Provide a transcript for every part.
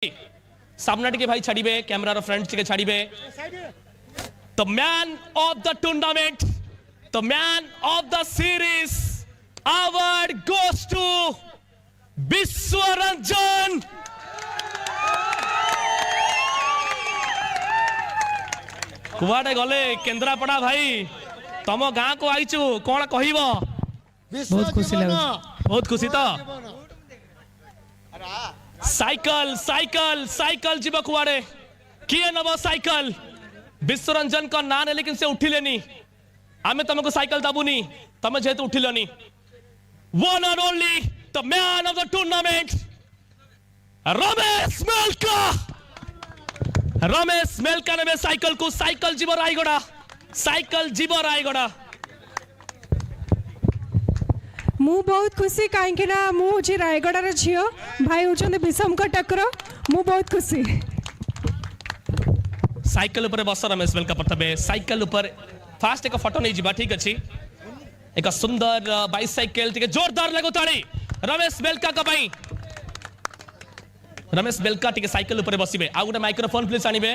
सामना टिके भाई छाड़िबे कैमरार फ्रंट टिके छाड़िबे the man of the tournament the man of the series award गोes to विश्वरंजन कुआडे गले केन्द्रापड़ा भाई तम गाँ को आईचु कौन कहब बहुत खुशी लगे बहुत खुशी तो साइकल साइकल साइकल जीव कुआडे किए नब साइकल विश्वरंजन का ना ने लेकिन से उठिलेनी आमे तुमको साइकल दबुनी तमे जेहेतु उठिलनी one and only the man of the tournament Ramesh Melka ने साइकल को साइकल जीव रायगड़ा साइकल जीव रायगड़ा मु बहुत खुशी कहीं मुझे रायगड़ार झील भाई होचंदे विषम कटकर मु बहुत खुशी साइकल ऊपर बस रमेश मेलका प्रथमे साइकल ऊपर फास्ट एक फोटो नहीं जीवा ठीक अच्छी एक सुंदर बाइसाइकेल टिके जोरदार लगो ताड़ी रमेश मेलका का भाई रमेश मेलका टिके साइकल ऊपर बसिबे आ गोटे माइक्रोफोन प्लीज आनिबे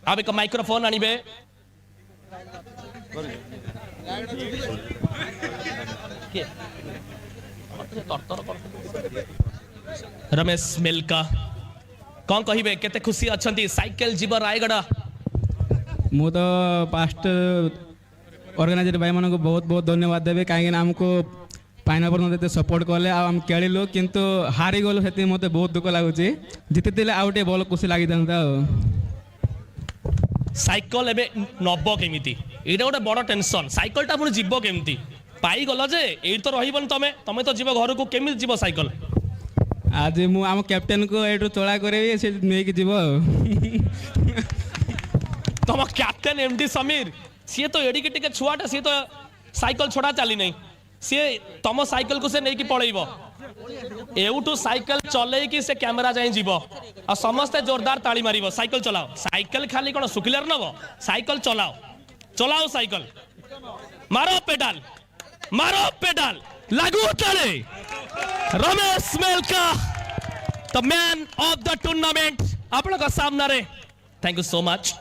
अब एक माइक्रोफोन आनिबे रमेश मेलका कौन कहिबे केते खुशी अछंती साइकिल जीव रायगड़ा मु तो पास्ट ऑर्गेनाइजर भाई मानको बहुत बहुत धन्यवाद देबे काहे हमको फाइनल पर सपोर्ट कले आम खेलु किंतु हारी गलु से मते बहुत दुख लागुची जीतिले आउटे बल खुशी लागि दंता साइकिल एबे नब केमिति एटा गोटे बड़ टेंशन साइकिल टा पुनी जीव केमिति पाई गल जे एई तो रहिबन तमे तमे तो जीव घर को केमिति जीव साइकिल आज मु आम कैप्टन को एटू चला करे से नेकी जीव तम कैप्टन एमडी समीर सी तो एडी के छुआटा सी तो साइकिल छोड़ा चली नहीं सी तम साइकिल को से नहीं कि पळैब एउटू साइकिल चले कि से कैमरा जाए जीव आ समस्ते जोरदार ताली मारिबो साइकिल चलाओ साइकिल खाली कोन सुखिलार नबो साइकिल चलाओ चलाओ साइकिल मारो पेडल लागू ताले Ramesh Melka the man of the tournament आपन का सामना रे थैंक यू सो मच।